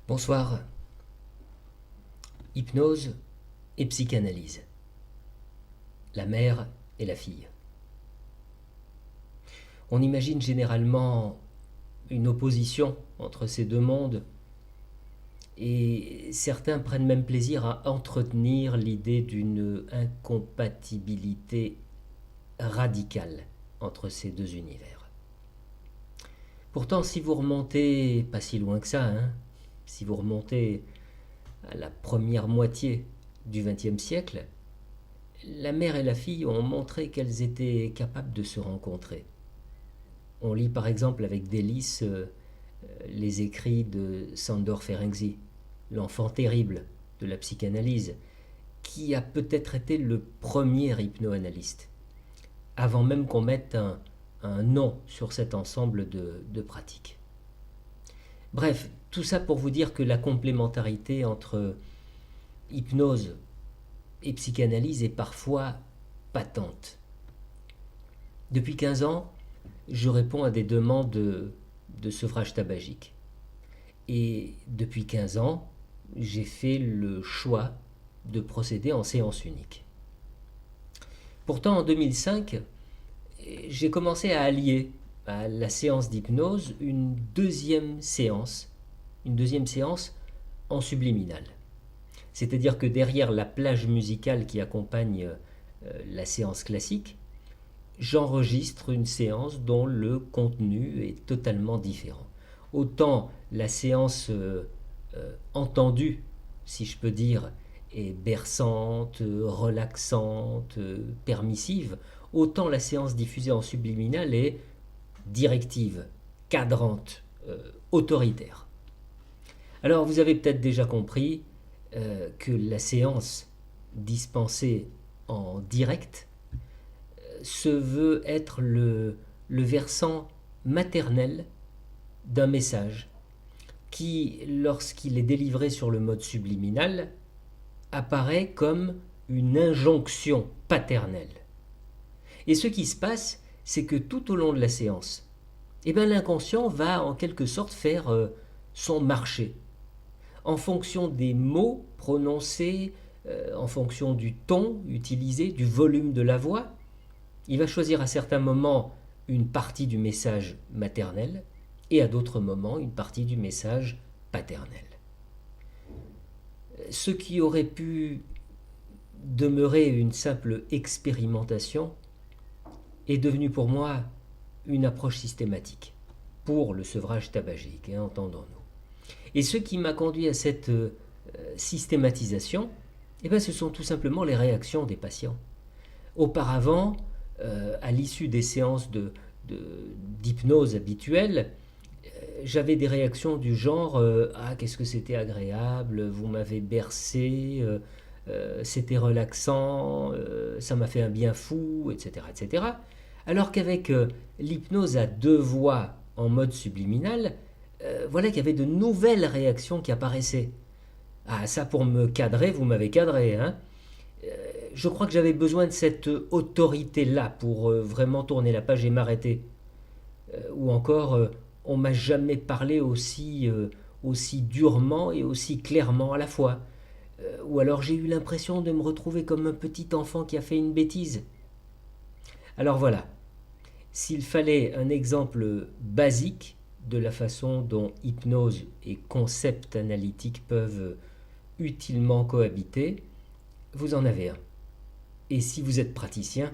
Bonsoir. Hypnose et psychanalyse. La mère et la fille. On imagine généralement une opposition entre ces deux mondes et certains prennent même plaisir à entretenir l'idée d'une incompatibilité radicale entre ces deux univers. Pourtant, si vous remontez pas si loin que ça, si vous remontez à la première moitié du XXe siècle, la mère et la fille ont montré qu'elles étaient capables de se rencontrer. On lit par exemple avec délice les écrits de Sándor Ferenczi, l'enfant terrible de la psychanalyse, qui a peut-être été le premier hypnoanalyste, avant même qu'on mette un nom sur cet ensemble de pratiques. Bref, tout ça pour vous dire que la complémentarité entre hypnose et psychanalyse est parfois patente. Depuis 15 ans, je réponds à des demandes de sevrage tabagique. Et depuis 15 ans, j'ai fait le choix de procéder en séance unique. Pourtant, en 2005, j'ai commencé à allier à la séance d'hypnose une deuxième séance en subliminal. C'est-à-dire que derrière la plage musicale qui accompagne la séance classique, j'enregistre une séance dont le contenu est totalement différent. Autant la séance entendue, si je peux dire, est berçante, relaxante, permissive, autant la séance diffusée en subliminal est directive, cadrante, autoritaire. Alors vous avez peut-être déjà compris que la séance dispensée en direct se veut être le versant maternel d'un message qui, lorsqu'il est délivré sur le mode subliminal, apparaît comme une injonction paternelle. Et ce qui se passe, c'est que tout au long de la séance, l'inconscient va en quelque sorte faire son marché. En fonction des mots prononcés, en fonction du ton utilisé, du volume de la voix, il va choisir à certains moments une partie du message maternel et à d'autres moments une partie du message paternel. Ce qui aurait pu demeurer une simple expérimentation est devenu pour moi une approche systématique pour le sevrage tabagique, entendons-nous. Et ce qui m'a conduit à cette systématisation, ce sont tout simplement les réactions des patients. Auparavant, à l'issue des séances d'hypnose habituelles, j'avais des réactions du genre ah, qu'est-ce que c'était agréable, vous m'avez bercé, c'était relaxant, ça m'a fait un bien fou, etc. etc. Alors qu'avec l'hypnose à deux voix en mode subliminal, voilà qu'il y avait de nouvelles réactions qui apparaissaient. Ah, ça pour me cadrer, vous m'avez cadré, je crois que j'avais besoin de cette autorité-là pour vraiment tourner la page et m'arrêter. Ou encore, on m'a jamais parlé aussi durement et aussi clairement à la fois. Ou alors j'ai eu l'impression de me retrouver comme un petit enfant qui a fait une bêtise. Alors voilà, s'il fallait un exemple basique de la façon dont hypnose et concept analytique peuvent utilement cohabiter, vous en avez un. Et si vous êtes praticien,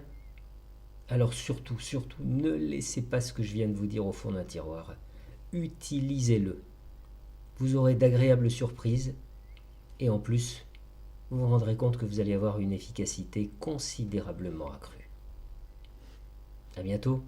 alors surtout, ne laissez pas ce que je viens de vous dire au fond d'un tiroir. Utilisez-le. Vous aurez d'agréables surprises et en plus, vous vous rendrez compte que vous allez avoir une efficacité considérablement accrue. À bientôt.